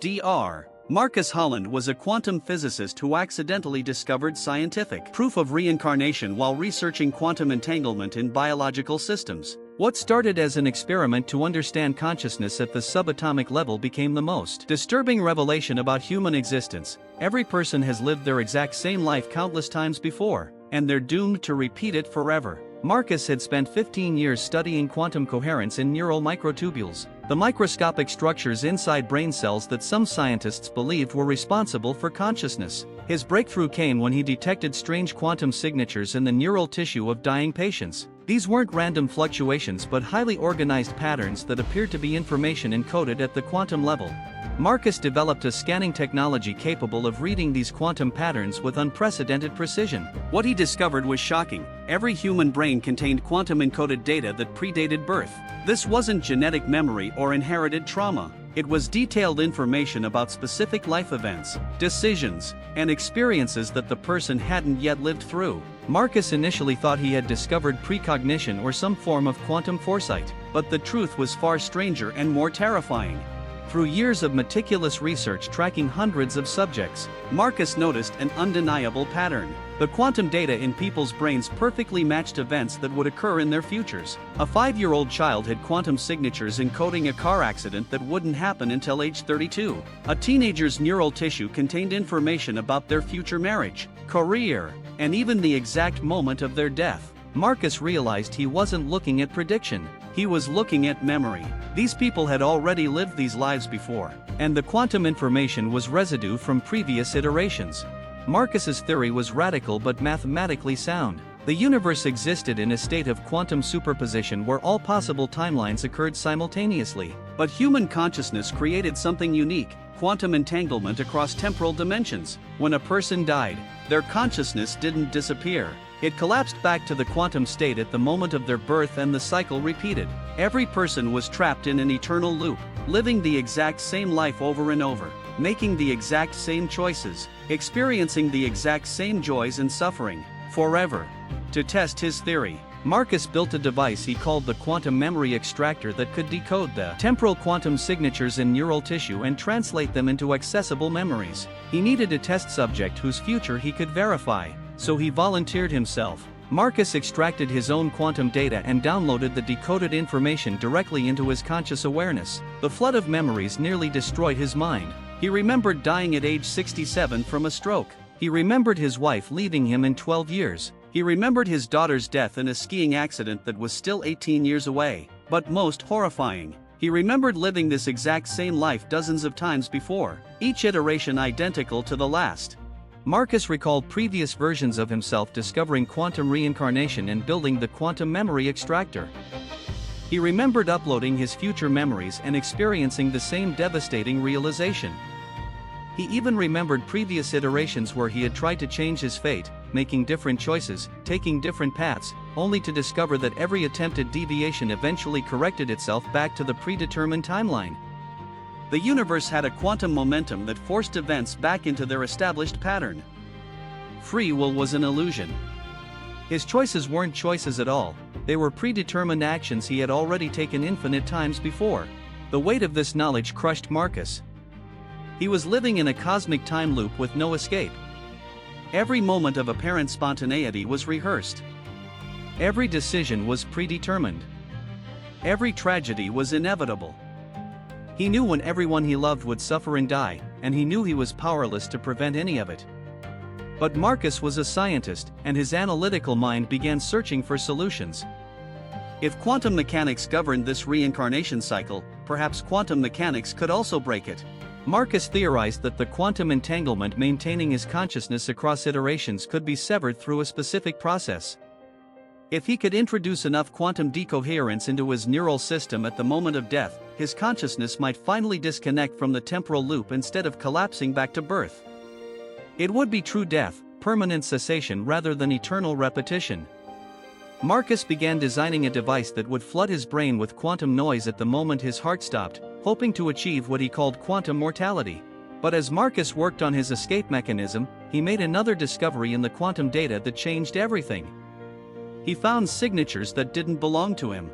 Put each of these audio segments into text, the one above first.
Dr. Marcus Holland was a quantum physicist who accidentally discovered scientific proof of reincarnation while researching quantum entanglement in biological systems. What started as an experiment to understand consciousness at the subatomic level became the most disturbing revelation about human existence. Every person has lived their exact same life countless times before, and they're doomed to repeat it forever. Marcus had spent 15 years studying quantum coherence in neural microtubules, the microscopic structures inside brain cells that some scientists believed were responsible for consciousness. His breakthrough came when he detected strange quantum signatures in the neural tissue of dying patients. These weren't random fluctuations but highly organized patterns that appeared to be information encoded at the quantum level. Marcus developed a scanning technology capable of reading these quantum patterns with unprecedented precision. What he discovered was shocking. Every human brain contained quantum-encoded data that predated birth. This wasn't genetic memory or inherited trauma. It was detailed information about specific life events, decisions, and experiences that the person hadn't yet lived through. Marcus initially thought he had discovered precognition or some form of quantum foresight, but the truth was far stranger and more terrifying. Through years of meticulous research tracking hundreds of subjects, Marcus noticed an undeniable pattern. The quantum data in people's brains perfectly matched events that would occur in their futures. A 5-year-old child had quantum signatures encoding a car accident that wouldn't happen until age 32. A teenager's neural tissue contained information about their future marriage, career, and even the exact moment of their death. Marcus realized he wasn't looking at prediction, he was looking at memory. These people had already lived these lives before, and the quantum information was residue from previous iterations. Marcus's theory was radical but mathematically sound. The universe existed in a state of quantum superposition where all possible timelines occurred simultaneously. But human consciousness created something unique: quantum entanglement across temporal dimensions. When a person died, their consciousness didn't disappear. It collapsed back to the quantum state at the moment of their birth, and the cycle repeated. Every person was trapped in an eternal loop, living the exact same life over and over, making the exact same choices, experiencing the exact same joys and suffering, forever. To test his theory, Marcus built a device he called the quantum memory extractor that could decode the temporal quantum signatures in neural tissue and translate them into accessible memories. He needed a test subject whose future he could verify, so he volunteered himself. Marcus extracted his own quantum data and downloaded the decoded information directly into his conscious awareness. The flood of memories nearly destroyed his mind. He remembered dying at age 67 from a stroke. He remembered his wife leaving him in 12 years. He remembered his daughter's death in a skiing accident that was still 18 years away. But most horrifying, he remembered living this exact same life dozens of times before, each iteration identical to the last. Marcus recalled previous versions of himself discovering quantum reincarnation and building the quantum memory extractor. He remembered uploading his future memories and experiencing the same devastating realization. He even remembered previous iterations where he had tried to change his fate, making different choices, taking different paths, only to discover that every attempted deviation eventually corrected itself back to the predetermined timeline. The universe had a quantum momentum that forced events back into their established pattern. Free will was an illusion. His choices weren't choices at all, they were predetermined actions he had already taken infinite times before. The weight of this knowledge crushed Marcus. He was living in a cosmic time loop with no escape. Every moment of apparent spontaneity was rehearsed. Every decision was predetermined. Every tragedy was inevitable. He knew when everyone he loved would suffer and die, and he knew he was powerless to prevent any of it. But Marcus was a scientist, and his analytical mind began searching for solutions. If quantum mechanics governed this reincarnation cycle, perhaps quantum mechanics could also break it. Marcus theorized that the quantum entanglement maintaining his consciousness across iterations could be severed through a specific process. If he could introduce enough quantum decoherence into his neural system at the moment of death, his consciousness might finally disconnect from the temporal loop instead of collapsing back to birth. It would be true death, permanent cessation rather than eternal repetition. Marcus began designing a device that would flood his brain with quantum noise at the moment his heart stopped, hoping to achieve what he called quantum mortality. But as Marcus worked on his escape mechanism, he made another discovery in the quantum data that changed everything. He found signatures that didn't belong to him.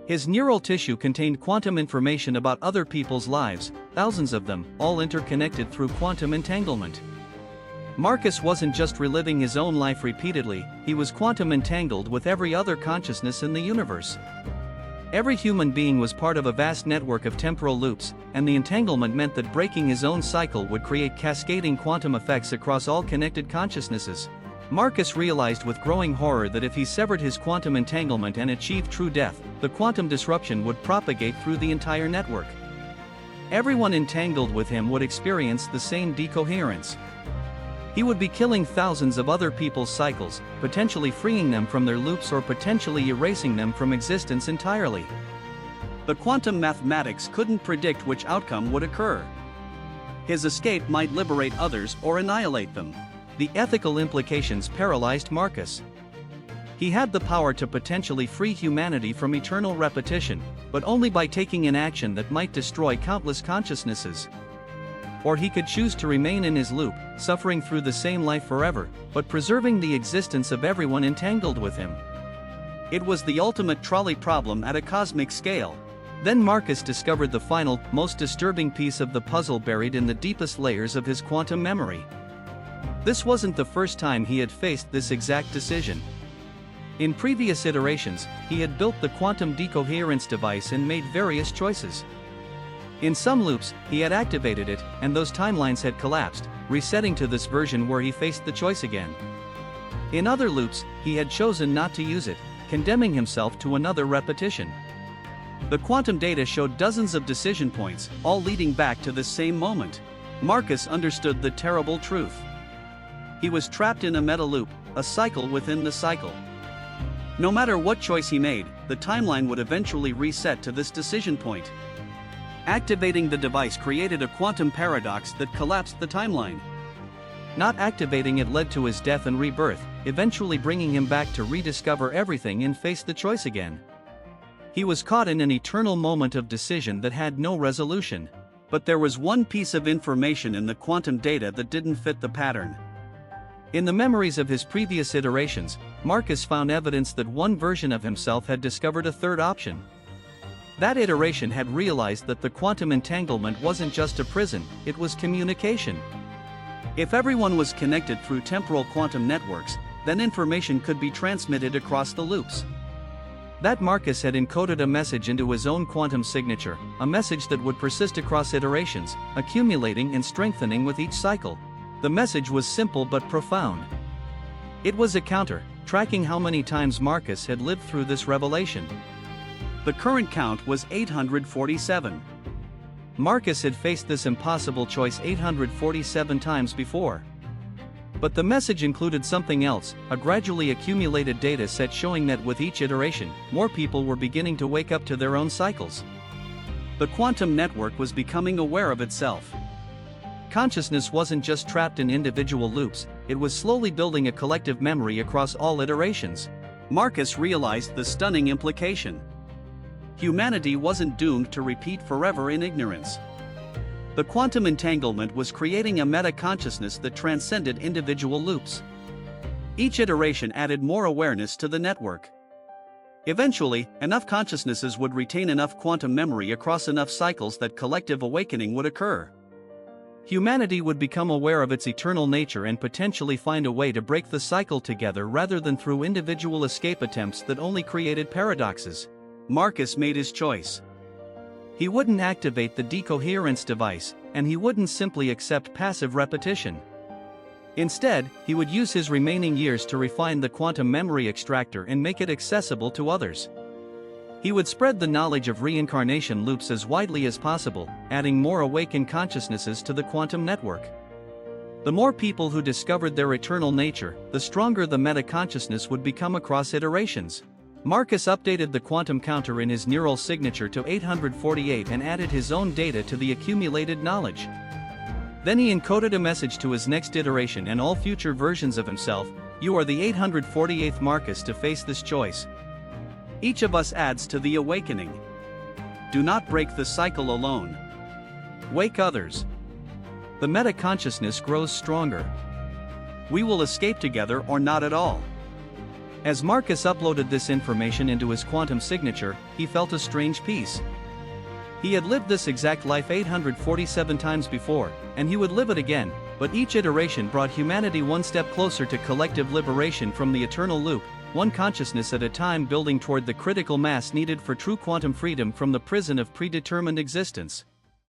His neural tissue contained quantum information about other people's lives, thousands of them, all interconnected through quantum entanglement. Marcus wasn't just reliving his own life repeatedly, he was quantum entangled with every other consciousness in the universe. Every human being was part of a vast network of temporal loops, and the entanglement meant that breaking his own cycle would create cascading quantum effects across all connected consciousnesses. Marcus realized with growing horror that if he severed his quantum entanglement and achieved true death, the quantum disruption would propagate through the entire network. Everyone entangled with him would experience the same decoherence. He would be killing thousands of other people's cycles, potentially freeing them from their loops or potentially erasing them from existence entirely. The quantum mathematics couldn't predict which outcome would occur. His escape might liberate others or annihilate them. The ethical implications paralyzed Marcus. He had the power to potentially free humanity from eternal repetition, but only by taking an action that might destroy countless consciousnesses. Or he could choose to remain in his loop, suffering through the same life forever, but preserving the existence of everyone entangled with him. It was the ultimate trolley problem at a cosmic scale. Then Marcus discovered the final, most disturbing piece of the puzzle buried in the deepest layers of his quantum memory. This wasn't the first time he had faced this exact decision. In previous iterations, he had built the quantum decoherence device and made various choices. In some loops, he had activated it, and those timelines had collapsed, resetting to this version where he faced the choice again. In other loops, he had chosen not to use it, condemning himself to another repetition. The quantum data showed dozens of decision points, all leading back to the same moment. Marcus understood the terrible truth. He was trapped in a meta loop, a cycle within the cycle. No matter what choice he made, the timeline would eventually reset to this decision point. Activating the device created a quantum paradox that collapsed the timeline. Not activating it led to his death and rebirth, eventually bringing him back to rediscover everything and face the choice again. He was caught in an eternal moment of decision that had no resolution. But there was one piece of information in the quantum data that didn't fit the pattern. In the memories of his previous iterations, Marcus found evidence that one version of himself had discovered a third option. That iteration had realized that the quantum entanglement wasn't just a prison, it was communication. If everyone was connected through temporal quantum networks, then information could be transmitted across the loops. That Marcus had encoded a message into his own quantum signature, a message that would persist across iterations, accumulating and strengthening with each cycle. The message was simple but profound. It was a counter, tracking how many times Marcus had lived through this revelation. The current count was 847. Marcus had faced this impossible choice 847 times before. But the message included something else, a gradually accumulated data set showing that with each iteration, more people were beginning to wake up to their own cycles. The quantum network was becoming aware of itself. Consciousness wasn't just trapped in individual loops, it was slowly building a collective memory across all iterations. Marcus realized the stunning implication. Humanity wasn't doomed to repeat forever in ignorance. The quantum entanglement was creating a meta-consciousness that transcended individual loops. Each iteration added more awareness to the network. Eventually, enough consciousnesses would retain enough quantum memory across enough cycles that collective awakening would occur. Humanity would become aware of its eternal nature and potentially find a way to break the cycle together rather than through individual escape attempts that only created paradoxes. Marcus made his choice. He wouldn't activate the decoherence device, and he wouldn't simply accept passive repetition. Instead, he would use his remaining years to refine the quantum memory extractor and make it accessible to others. He would spread the knowledge of reincarnation loops as widely as possible, adding more awakened consciousnesses to the quantum network. The more people who discovered their eternal nature, the stronger the meta-consciousness would become across iterations. Marcus updated the quantum counter in his neural signature to 848 and added his own data to the accumulated knowledge. Then he encoded a message to his next iteration and all future versions of himself: "You are the 848th Marcus to face this choice. Each of us adds to the awakening. Do not break the cycle alone. Wake others. The meta-consciousness grows stronger. We will escape together or not at all." As Marcus uploaded this information into his quantum signature, he felt a strange peace. He had lived this exact life 847 times before, and he would live it again, but each iteration brought humanity one step closer to collective liberation from the eternal loop, one consciousness at a time, building toward the critical mass needed for true quantum freedom from the prison of predetermined existence.